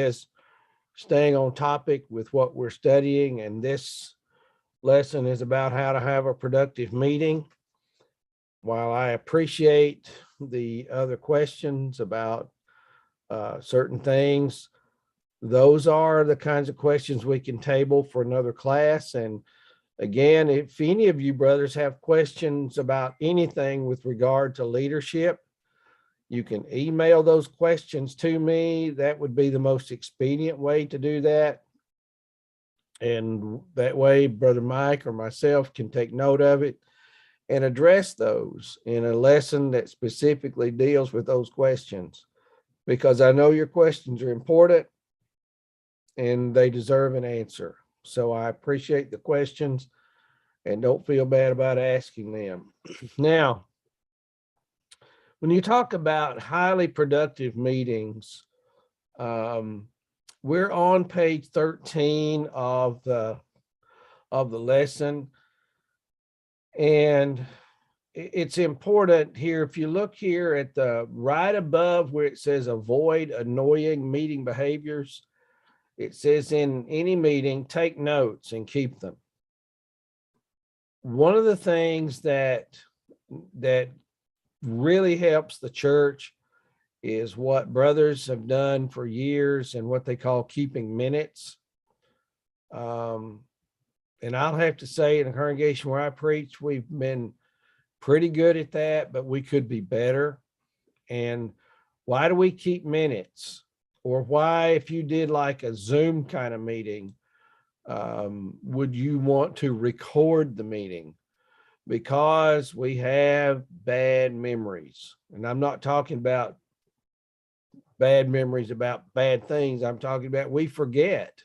is staying on topic with what we're studying. And this lesson is about how to have a productive meeting. While I appreciate the other questions about certain things, those are the kinds of questions we can table for another class. And again, if any of you brothers have questions about anything with regard to leadership, you can email those questions to me. That would be the most expedient way to do that. And that way, Brother Mike or myself can take note of it and address those in a lesson that specifically deals with those questions, because I know your questions are important and they deserve an answer. So I appreciate the questions and don't feel bad about asking them. Now, when you talk about highly productive meetings, we're on page 13 of the lesson. And it's important here, if you look here at the right above where it says avoid annoying meeting behaviors, it says in any meeting, take notes and keep them. One of the things that really helps the church is what brothers have done for years and what they call keeping minutes. And I'll have to say, in the congregation where I preach, we've been pretty good at that, but we could be better. And why do we keep minutes? Or why, if you did like a Zoom kind of meeting, would you want to record the meeting? Because we have bad memories. And I'm not talking about bad memories about bad things. I'm talking about we forget.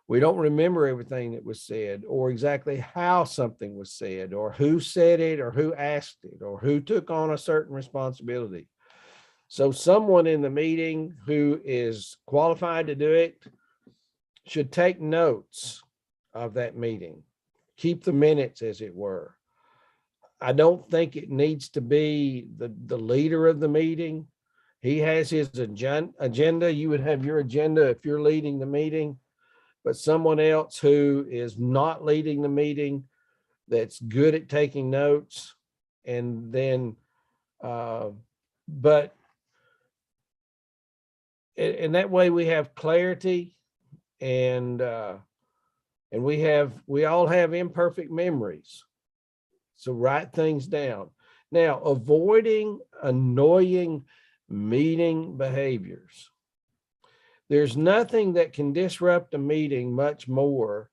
We don't remember everything that was said, or exactly how something was said, or who said it, or who asked it, or who took on a certain responsibility. So someone in the meeting who is qualified to do it should take notes of that meeting, keep the minutes, as it were. I don't think it needs to be the leader of the meeting. He has his agenda. You would have your agenda if you're leading the meeting. But someone else who is not leading the meeting, that's good at taking notes, and then, but in that way we have clarity, and we all have imperfect memories. So write things down. Now, avoiding annoying meeting behaviors. There's nothing that can disrupt a meeting much more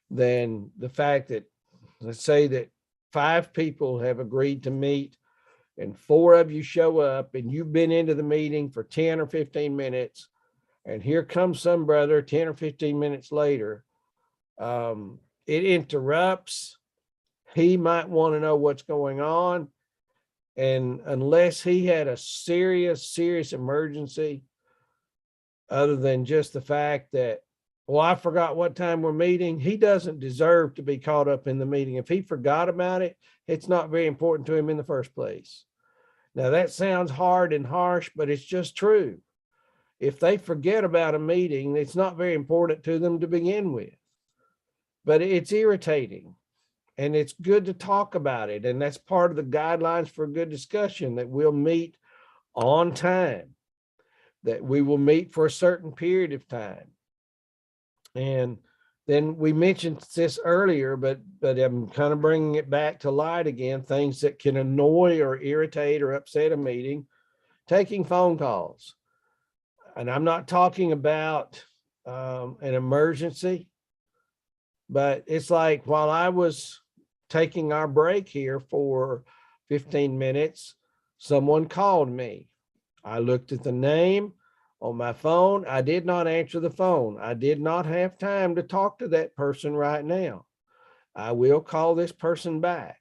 than the fact that, let's say that 5 people have agreed to meet and 4 of you show up and you've been into the meeting for 10 or 15 minutes. And here comes some brother 10 or 15 minutes later. It interrupts. He might want to know what's going on. And unless he had a serious emergency, other than just the fact that, well, I forgot what time we're meeting, he doesn't deserve to be caught up in the meeting. If he forgot about it, it's not very important to him in the first place. Now, that sounds hard and harsh, but it's just true. If they forget about a meeting, it's not very important to them to begin with. But it's irritating, and it's good to talk about it. And that's part of the guidelines for a good discussion, that we'll meet on time, that we will meet for a certain period of time. And then we mentioned this earlier, but I'm kind of bringing it back to light again, things that can annoy or irritate or upset a meeting, taking phone calls. And I'm not talking about an emergency, but it's like while I was taking our break here for 15 minutes, someone called me. I looked at the name on my phone. I did not answer the phone. I did not have time to talk to that person right now. I will call this person back.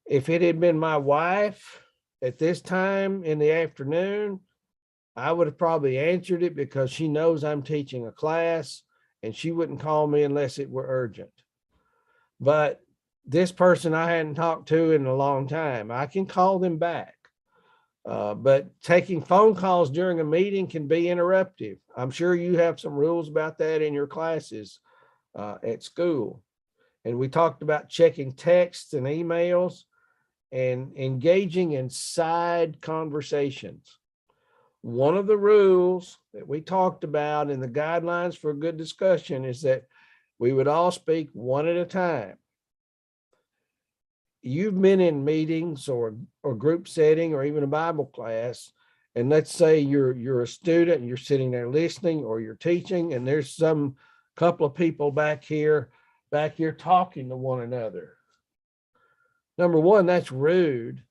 If it had been my wife at this time in the afternoon, I would have probably answered it because she knows I'm teaching a class and she wouldn't call me unless it were urgent. But this person I hadn't talked to in a long time, I can call them back. But taking phone calls during a meeting can be interruptive. I'm sure you have some rules about that in your classes at school. And we talked about checking texts and emails and engaging in side conversations. One of the rules that we talked about in the guidelines for a good discussion is that we would all speak one at a time. You've been in meetings or group setting or even a Bible class, and let's say you're a student and you're sitting there listening or you're teaching, and there's some couple of people back here talking to one another. Number one, that's rude.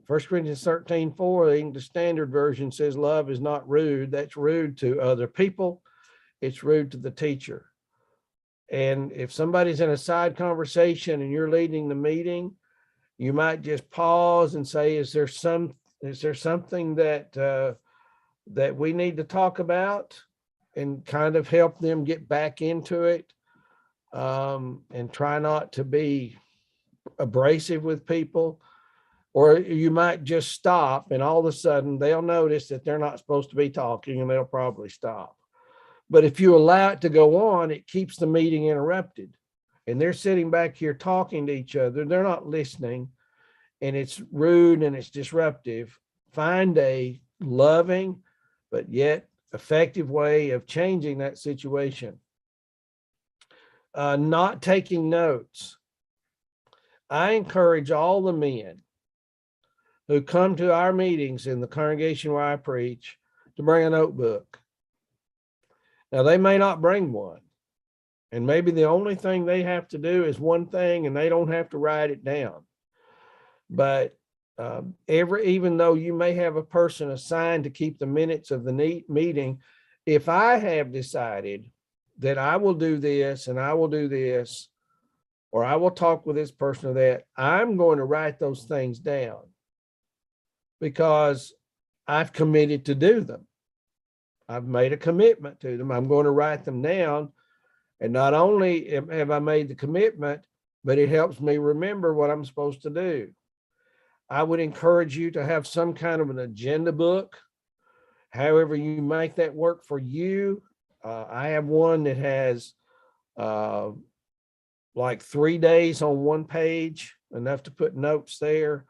1 Corinthians 13:4, the English Standard Version says love is not rude. That's rude to other people. It's rude to the teacher. And if somebody's in a side conversation and you're leading the meeting, you might just pause and say, is there something that we need to talk about, and kind of help them get back into it, and try not to be abrasive with people. Or you might just stop, and all of a sudden they'll notice that they're not supposed to be talking, and they'll probably stop. But if you allow it to go on, it keeps the meeting interrupted. And they're sitting back here talking to each other. They're not listening, and it's rude and it's disruptive. Find a loving but yet effective way of changing that situation. Not taking notes. I encourage all the men who come to our meetings in the congregation where I preach to bring a notebook. Now, they may not bring one, and maybe the only thing they have to do is one thing, and they don't have to write it down. But even though you may have a person assigned to keep the minutes of the meeting, if I have decided that I will do this and I will do this, or I will talk with this person or that, I'm going to write those things down because I've committed to do them. I've made a commitment to them. I'm going to write them down. And not only have I made the commitment, but it helps me remember what I'm supposed to do. I would encourage you to have some kind of an agenda book, however you make that work for you. I have one that has like 3 days on one page, enough to put notes there.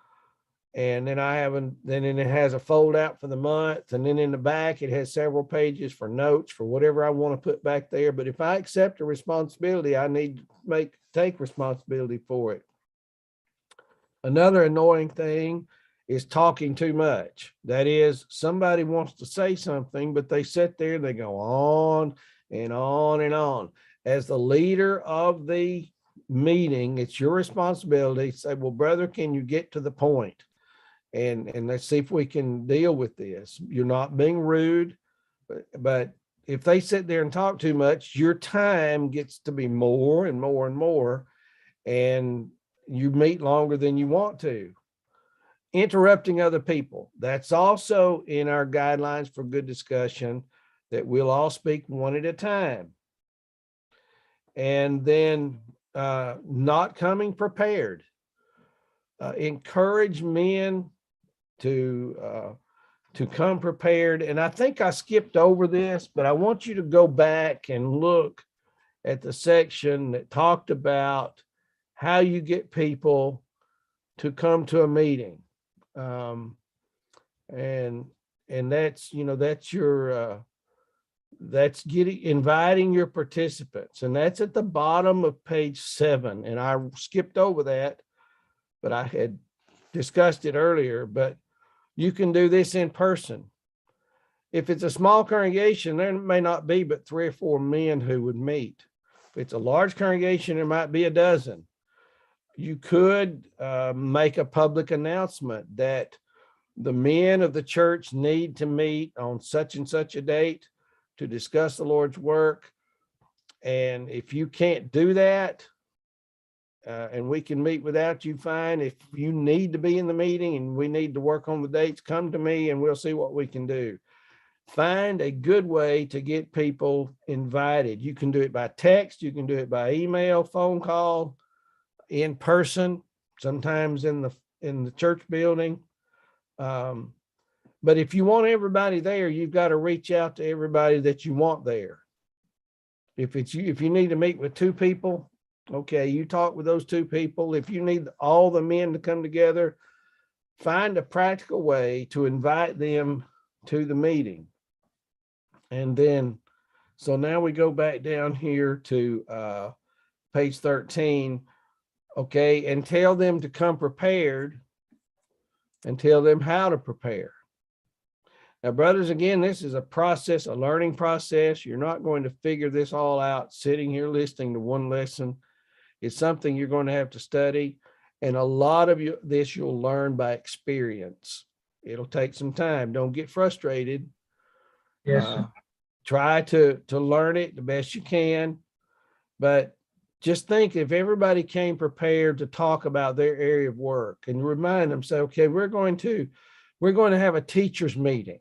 And then then it has a fold out for the month. And then in the back, it has several pages for notes for whatever I want to put back there. But if I accept a responsibility, I need to take responsibility for it. Another annoying thing is talking too much. That is, somebody wants to say something, but they sit there and they go on and on and on. As the leader of the meeting, it's your responsibility to say, well, brother, can you get to the point? And let's see if we can deal with this. You're not being rude, but if they sit there and talk too much, your time gets to be more and more and more, and you meet longer than you want to. Interrupting other people. That's also in our guidelines for good discussion, that we'll all speak one at a time. And then not coming prepared. Encourage men to come prepared. And I think I skipped over this, but I want you to go back and look at the section that talked about how you get people to come to a meeting. And that's, that's inviting your participants. And that's at the bottom of page 7. And I skipped over that, but I had discussed it earlier. But you can do this in person. If it's a small congregation, there may not be but 3 or 4 men who would meet. If it's a large congregation, there might be a dozen. You could make a public announcement that the men of the church need to meet on such and such a date to discuss the Lord's work. And if you can't do that, and we can meet without you, fine. If you need to be in the meeting and we need to work on the dates, come to me and we'll see what we can do. Find a good way to get people invited. You can do it by text, you can do it by email, phone call, in person, sometimes in the church building. But if you want everybody there, you've got to reach out to everybody that you want there. If you need to meet with 2 people, okay, you talk with those 2 people. If you need all the men to come together, find a practical way to invite them to the meeting. And then, so now we go back down here to page 13, okay, and tell them to come prepared and tell them how to prepare. Now, brothers, again, this is a process, a learning process. You're not going to figure this all out sitting here listening to one lesson. It's something you're going to have to study. And a lot of this you'll learn by experience. It'll take some time. Don't get frustrated. Yes. Try to learn it the best you can. But just think, if everybody came prepared to talk about their area of work, and remind them, say, okay, we're going to have a teachers meeting.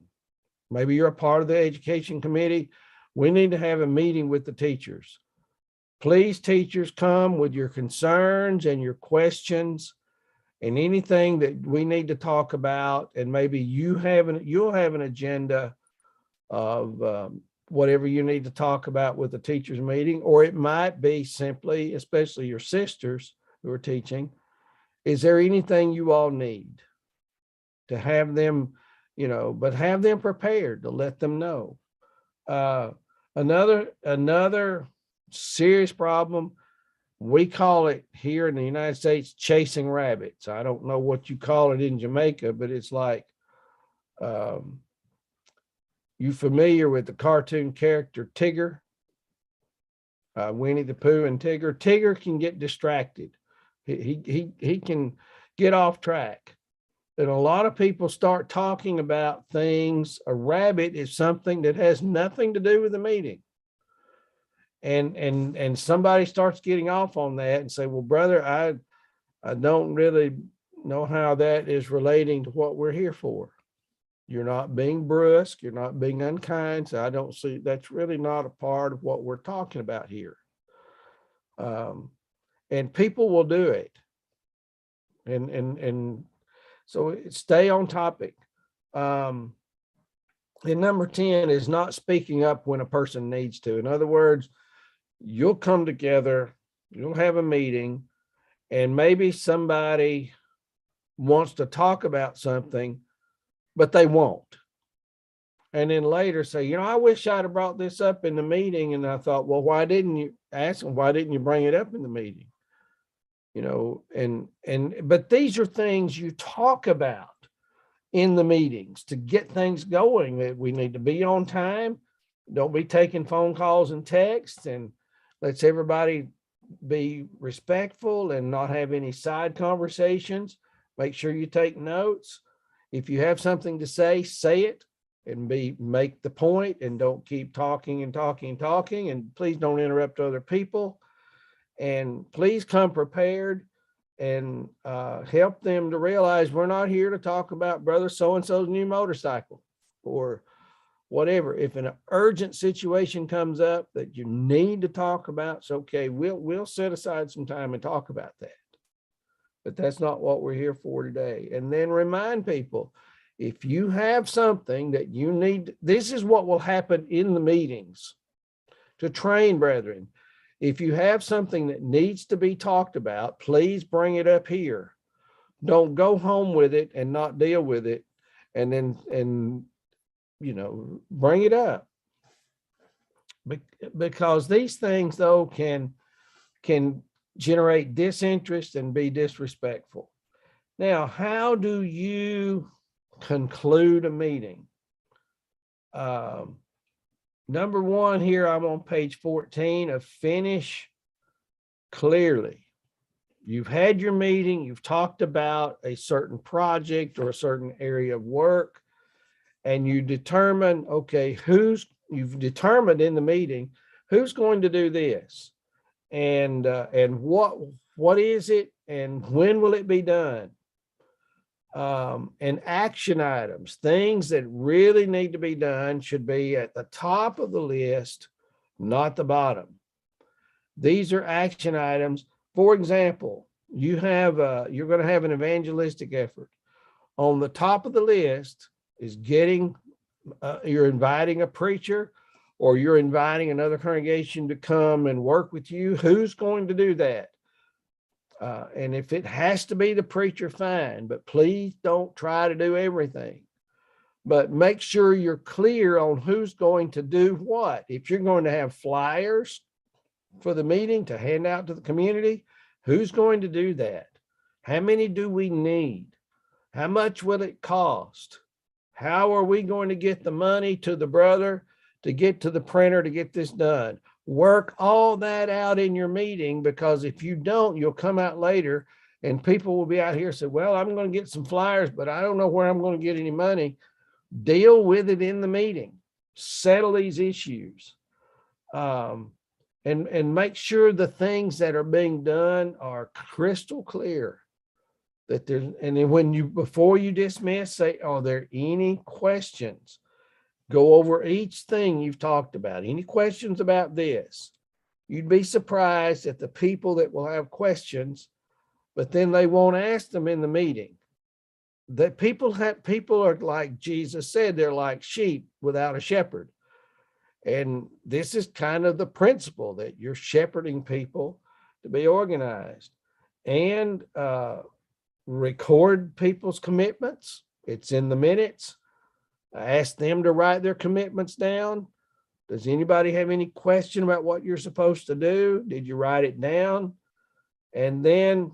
Maybe you're a part of the education committee. We need to have a meeting with the teachers. Please, teachers, come with your concerns and your questions and anything that we need to talk about. And maybe you'll have an agenda of whatever you need to talk about with the teachers meeting, or it might be simply, especially your sisters who are teaching, is there anything you all need to have them, but have them prepared to let them know. Another serious problem, we call it here in the United States, chasing rabbits. I don't know what you call it in Jamaica, but it's like, you familiar with the cartoon character Tigger? Winnie the Pooh and Tigger. Tigger can get distracted. He can get off track. And a lot of people start talking about things. A rabbit is something that has nothing to do with the meeting. And somebody starts getting off on that and say, well, brother, I don't really know how that is relating to what we're here for. You're not being brusque. You're not being unkind. So I don't see, that's really not a part of what we're talking about here. And people will do it. And so stay on topic. And number 10 is not speaking up when a person needs to. In other words, you'll come together, you'll have a meeting, and maybe somebody wants to talk about something, but they won't. And then later say, I wish I'd have brought this up in the meeting. And I thought, well, why didn't you ask them? Why didn't you bring it up in the meeting? But these are things you talk about in the meetings to get things going. That we need to be on time. Don't be taking phone calls and texts, and let's everybody be respectful and not have any side conversations. Make sure you take notes. If you have something to say it and make the point, and don't keep talking and talking and talking. And please don't interrupt other people. And please come prepared and help them to realize we're not here to talk about brother so-and-so's new motorcycle or whatever. If an urgent situation comes up that you need to talk about, it's okay. We'll set aside some time and talk about that. But that's not what we're here for today. And then remind people, if you have something that you need, this is what will happen in the meetings to train brethren. If you have something that needs to be talked about, please bring it up here. Don't go home with it and not deal with it. And then, bring it up. Because these things, though, can generate disinterest and be disrespectful. Now, how do you conclude a meeting? Number 1 here, I'm on page 14 of finish clearly. You've had your meeting, you've talked about a certain project or a certain area of work, and you determine, okay, you've determined in the meeting, who's going to do this, and what is it, and when will it be done? And action items, things that really need to be done, should be at the top of the list, not the bottom. These are action items. For example, you're going to have an evangelistic effort. On the top of the list is getting, you're inviting a preacher or you're inviting another congregation to come and work with you. Who's going to do that? And if it has to be the preacher, fine, but please don't try to do everything. But make sure you're clear on who's going to do what. If you're going to have flyers for the meeting to hand out to the community, who's going to do that? How many do we need? How much will it cost? How are we going to get the money to the brother to get to the printer to get this done? Work all that out in your meeting, because if you don't, you'll come out later and people will be out here and say, well, I'm going to get some flyers, but I don't know where I'm going to get any money. Deal with it in the meeting. Settle these issues. And make sure the things that are being done are crystal clear. That there's, and then when you, before you dismiss, say, are there any questions? Go over each thing you've talked about. Any questions about this? You'd be surprised at the people that will have questions, but then they won't ask them in the meeting. That people are like Jesus said, they're like sheep without a shepherd. And this is kind of the principle, that you're shepherding people to be organized, and record people's commitments. It's in the minutes. Ask them to write their commitments down. Does anybody have any question about what you're supposed to do? Did you write it down? And then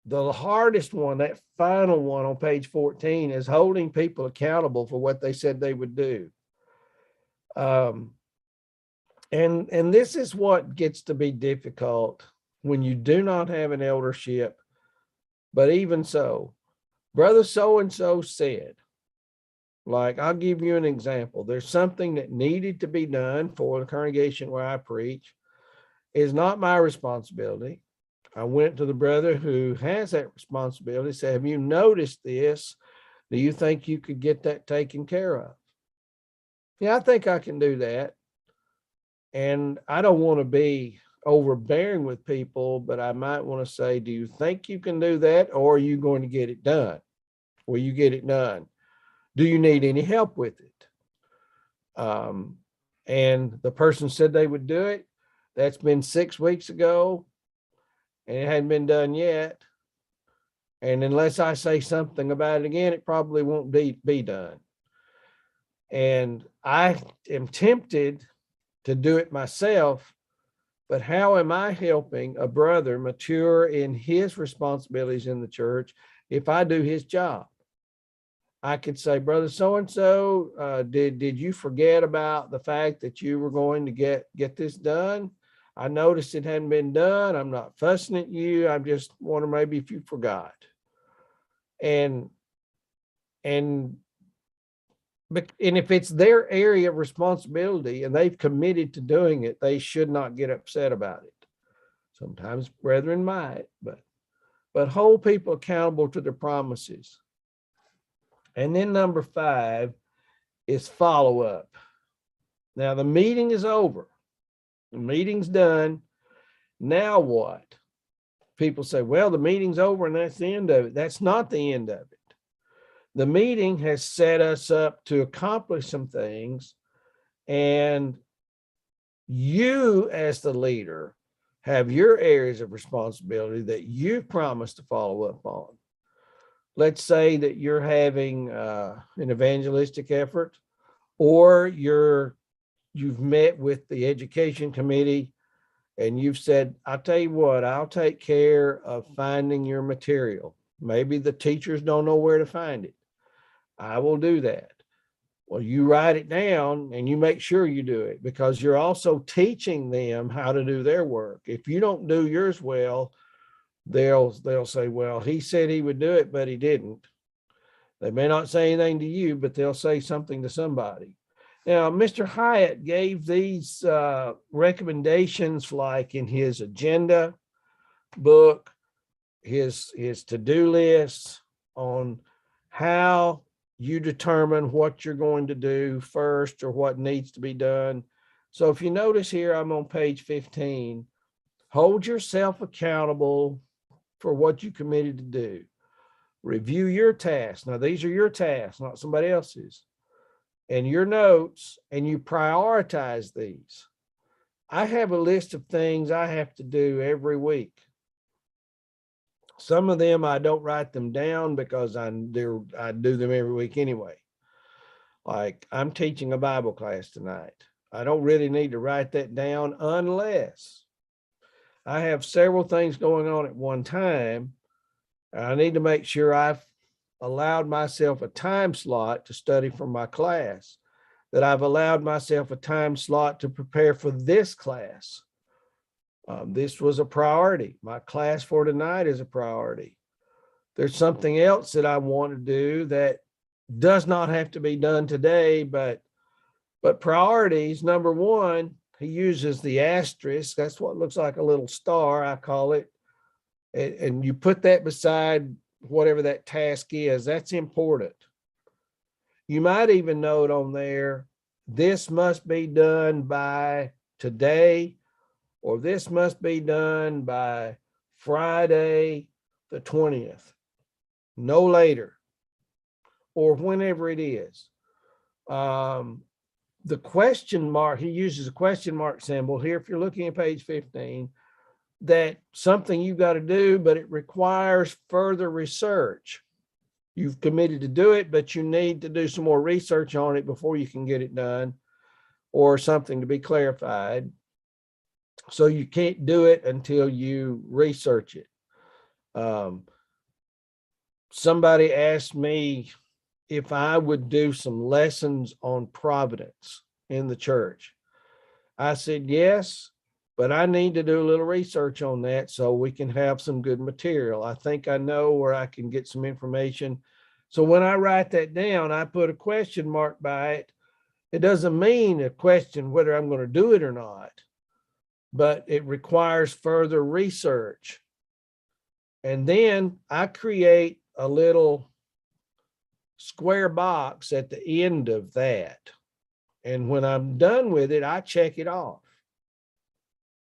the hardest one, that final one on page 14, is holding people accountable for what they said they would do. And this is what gets to be difficult when you do not have an eldership. But even so, brother so-and-so said, like, I'll give you an example. There's something that needed to be done for the congregation where I preach. It's not my responsibility. I went to the brother who has that responsibility, said, have you noticed this? Do you think you could get that taken care of? Yeah, I think I can do that. And I don't want to be overbearing with people, but I might want to say, do you think you can do that? Or are you going to get it done? Will you get it done? Do you need any help with it? And the person said they would do it. That's been 6 weeks ago, and it hadn't been done yet. And unless I say something about it again, it probably won't be done. And I am tempted to do it myself, but how am I helping a brother mature in his responsibilities in the church if I do his job? I could say, brother so-and-so, did you forget about the fact that you were going to get this done? I noticed it hadn't been done. I'm not fussing at you. I'm just wondering maybe if you forgot. And if it's their area of responsibility and they've committed to doing it, they should not get upset about it. Sometimes brethren might, but hold people accountable to their promises. And then number 5 is follow up. Now the meeting is over. The meeting's done. Now what? People say, well, the meeting's over and that's the end of it. That's not the end of it. The meeting has set us up to accomplish some things, and you as the leader have your areas of responsibility that you've promised to follow up on. Let's say that you're having an evangelistic effort, or you've met with the education committee and you've said, I'll tell you what, I'll take care of finding your material. Maybe the teachers don't know where to find it. I will do that. Well, you write it down and you make sure you do it, because you're also teaching them how to do their work. If you don't do yours well, they'll say, well, he said he would do it, but he didn't. They may not say anything to you, but they'll say something to somebody. Now, Mr. Hyatt gave these recommendations, like in his agenda book, his to-do list, on how you determine what you're going to do first or what needs to be done. So if you notice here, I'm on page 15. Hold yourself accountable for what you committed to do. Review your tasks. Now, these are your tasks, not somebody else's. and your notes and you prioritize these. I have a list of things I have to do every week. Some of them I don't write them down because I do them every week anyway. Like I'm teaching a Bible class tonight. I don't really need to write that down unless I have several things going on at one time. I need to make sure I've allowed myself a time slot to study for my class, that I've allowed myself a time slot to prepare for this class. This was a priority. My class for tonight is a priority. There's something else that I want to do that does not have to be done today, but priorities, number one, he uses the asterisk. That's what looks like a little star, I call it. And you put that beside whatever that task is. That's important. You might even note on there, this must be done by today, or this must be done by Friday the 20th, no later, or whenever it is. The question mark, he uses a question mark symbol here. If you're looking at page 15, that something you've got to do, but it requires further research. You've committed to do it, but you need to do some more research on it before you can get it done, or something to be clarified. So you can't do it until you research it. Somebody asked me if I would do some lessons on providence in the church. I said, yes, but I need to do a little research on that so we can have some good material. I think I know where I can get some information. So when I write that down, I put a question mark by it. It doesn't mean a question whether I'm going to do it or not, but it requires further research. And then I create a little square box at the end of that. And when I'm done with it, I check it off.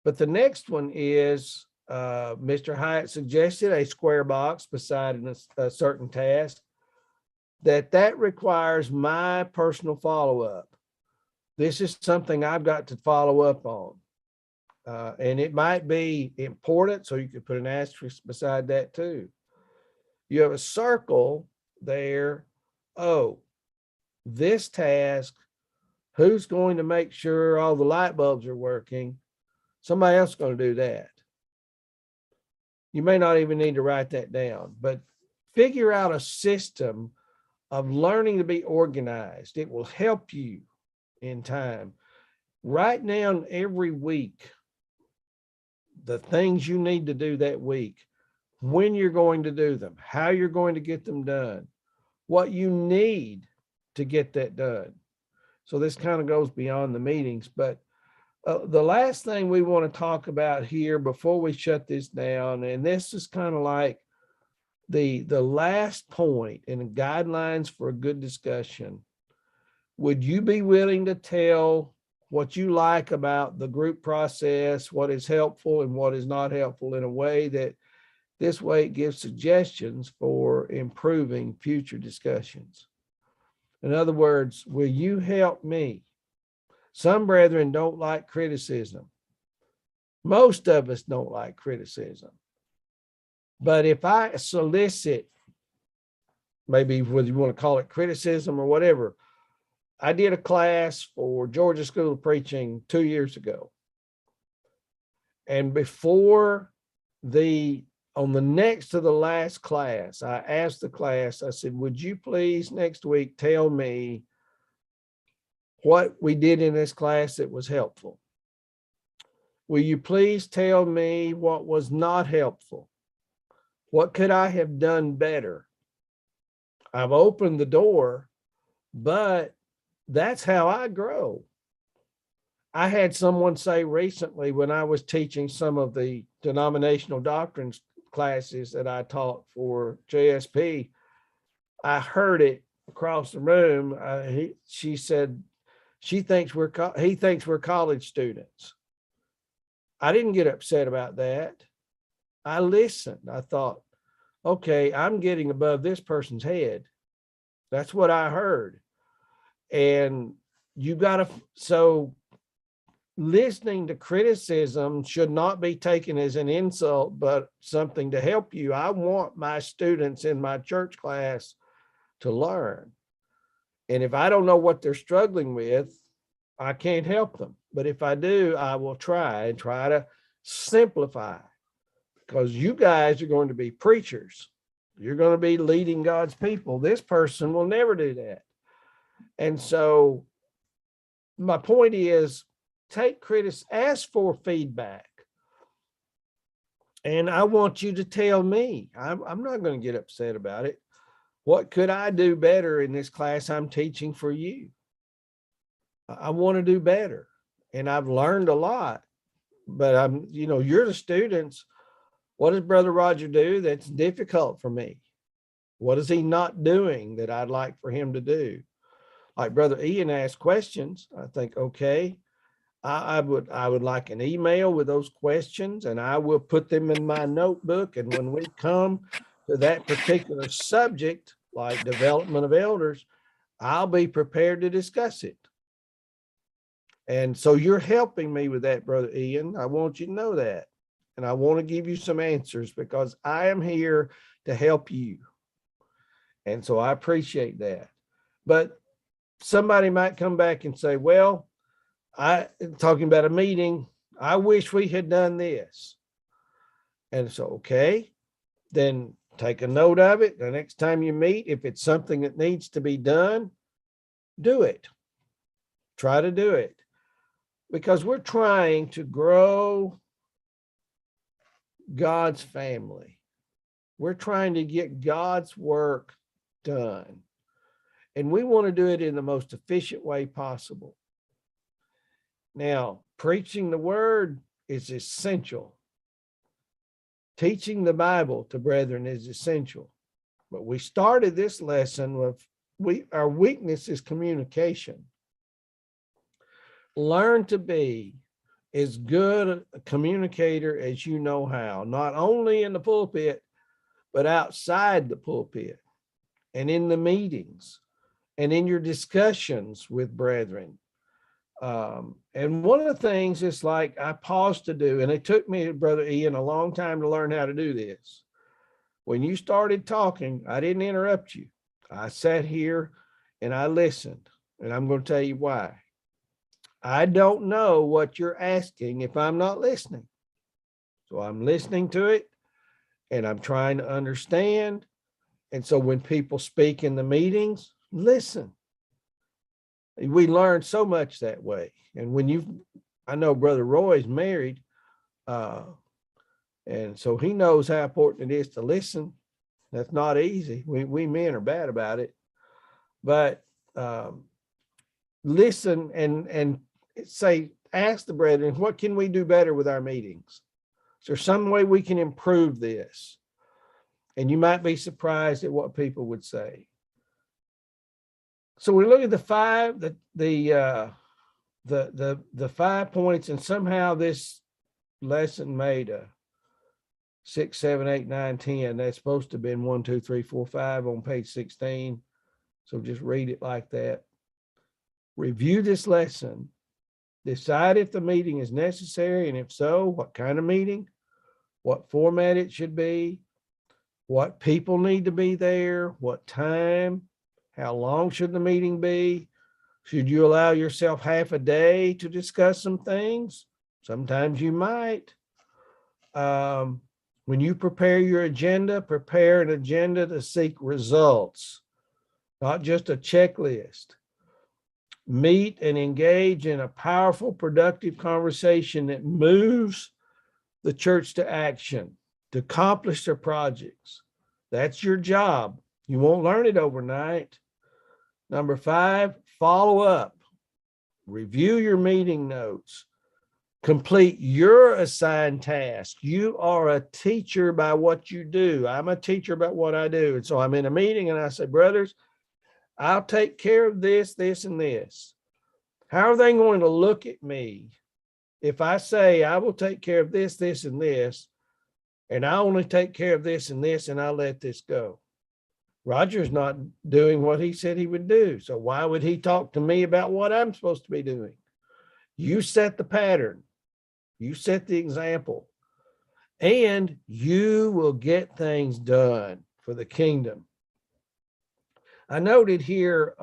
But the next one is, Mr. Hyatt suggested a square box beside a certain task, that requires my personal follow-up. This is something I've got to follow up on. And it might be important, so you could put an asterisk beside that too. You have a circle there. Oh, this task, who's going to make sure all the light bulbs are working? Somebody else is going to do that. You may not even need to write that down, but figure out a system of learning to be organized. It will help you in time. Write down every week the things you need to do that week, when you're going to do them, how you're going to get them done, what you need to get that done. So this kind of goes beyond the meetings, but the last thing we want to talk about here before we shut this down, and this is kind of like the last point in the guidelines for a good discussion. Would you be willing to tell what you like about the group process, what is helpful and what is not helpful, in a way that this way it gives suggestions for improving future discussions? In other words, will you help me? Some brethren don't like criticism. Most of us don't like criticism. But if I solicit, maybe whether you want to call it criticism or whatever, I did a class for Georgia School of Preaching 2 years ago. And before on the next to the last class, I asked the class, I said, would you please next week tell me what we did in this class that was helpful? Will you please tell me what was not helpful? What could I have done better? I've opened the door, but that's how I grow. I had someone say recently, when I was teaching some of the denominational doctrines classes that I taught for JSP, I heard it across the room. She said, he thinks we're college students. I didn't get upset about that. I listened. I thought, okay, I'm getting above this person's head. That's what I heard. And you got to, so listening to criticism should not be taken as an insult, but something to help you. I want my students in my church class to learn. And if I don't know what they're struggling with, I can't help them. But if I do, I will try to simplify, because you guys are going to be preachers. You're going to be leading God's people. This person will never do that. And so my point is, ask for feedback. And I want you to tell me, I'm not going to get upset about it. What could I do better in this class I'm teaching for you? I want to do better. And I've learned a lot, but you're the students. What does Brother Roger do that's difficult for me? What is he not doing that I'd like for him to do? Like Brother Ian asked questions. I think, okay, I would like an email with those questions, and I will put them in my notebook. And when we come to that particular subject, like development of elders, I'll be prepared to discuss it. And so you're helping me with that, Brother Ian. I want you to know that. And I want to give you some answers, because I am here to help you. And so I appreciate that. But somebody might come back and say, well, talking about a meeting, I wish we had done this. And so, okay, then take a note of it. The next time you meet, if it's something that needs to be done, do it. Try to do it. Because we're trying to grow God's family. We're trying to get God's work done. And we want to do it in the most efficient way possible. Now, preaching the word is essential. Teaching the Bible to brethren is essential. But we started this lesson with our weakness is communication. Learn to be as good a communicator as you know how, not only in the pulpit, but outside the pulpit and in the meetings and in your discussions with brethren. And one of the things is, like, I paused to do, and it took me, Brother Ian, a long time to learn how to do this. When you started talking, I didn't interrupt you. I sat here and I listened, and I'm going to tell you why. I don't know what you're asking if I'm not listening. So I'm listening to it and I'm trying to understand. And so when people speak in the meetings, listen. We learn so much that way. And I know Brother Roy's married, and so he knows how important it is to listen. That's not easy. We men are bad about it, but listen and say, ask the brethren, what can we do better with our meetings? Is there some way we can improve this? And you might be surprised at what people would say. So we look at the 5 points, and somehow this lesson made a 6, 7, 8, 9, 10. That's supposed to have been 1, 2, 3, 4, 5 on page 16. So just read it like that. Review this lesson. Decide if the meeting is necessary, and if so, what kind of meeting, what format it should be, what people need to be there, what time, how long should the meeting be? Should you allow yourself half a day to discuss some things? Sometimes you might. When you prepare your agenda, prepare an agenda to seek results, not just a checklist. Meet and engage in a powerful, productive conversation that moves the church to action, to accomplish their projects. That's your job. You won't learn it overnight. Number 5, follow up. Review your meeting notes. Complete your assigned task. You are a teacher by what you do. I'm a teacher by what I do. And so I'm in a meeting and I say, brothers, I'll take care of this, this, and this. How are they going to look at me if I say I will take care of this, this, and this, and I only take care of this and this, and I'll let this go? Roger's not doing what he said he would do. So why would he talk to me about what I'm supposed to be doing? You set the pattern. You set the example. And you will get things done for the kingdom. I noted here,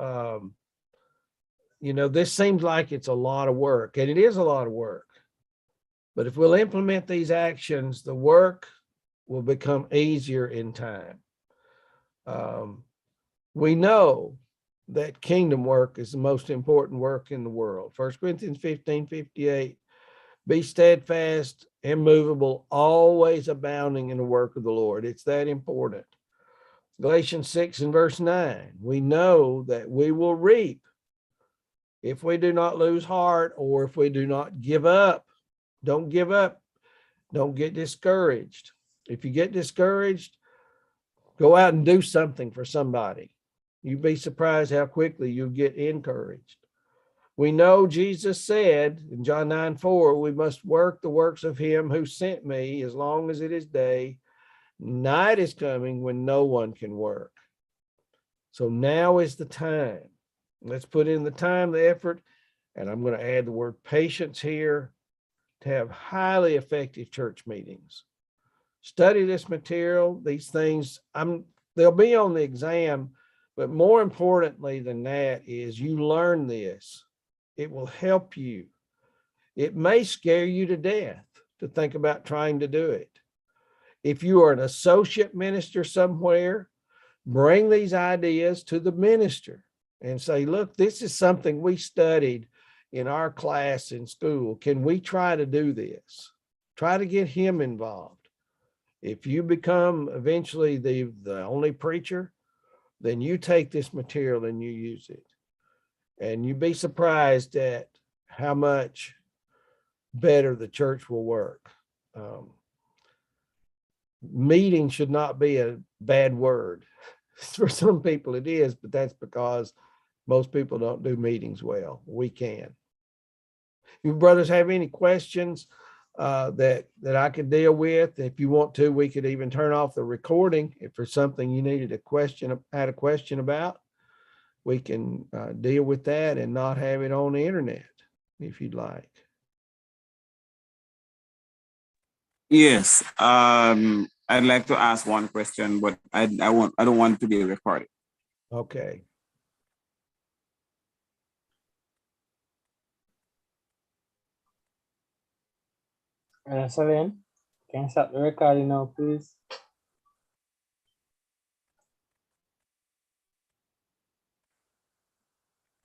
this seems like it's a lot of work, and it is a lot of work. But if we'll implement these actions, the work will become easier in time. We know that kingdom work is the most important work in the world. 1 Corinthians 15:58, be steadfast, immovable, always abounding in the work of the Lord. It's that important. Galatians 6 and verse 9, we know that we will reap if we do not lose heart or if we do not give up. Don't give up. Don't get discouraged. If you get discouraged, go out and do something for somebody. You'd be surprised how quickly you get encouraged. We know Jesus said in John 9:4, we must work the works of him who sent me as long as it is day. Night is coming when no one can work. So now is the time. Let's put in the time, the effort, and I'm going to add the word patience here to have highly effective church meetings. Study this material, these things. They'll be on the exam, but more importantly than that is you learn this. It will help you. It may scare you to death to think about trying to do it. If you are an associate minister somewhere, bring these ideas to the minister and say, look, this is something we studied in our class in school. Can we try to do this? Try to get him involved. If you become eventually the only preacher, then you take this material and you use it. And you'd be surprised at how much better the church will work. Meeting should not be a bad word. For some people it is, but that's because most people don't do meetings well. We can. You brothers have any questions that I could deal with? If you want to, we could even turn off the recording if there's something you needed had a question about. We can deal with that and not have it on the internet if you'd like. Yes, I'd like to ask one question, but I don't want to be recorded. Okay. Celine, can you stop the recording now, please?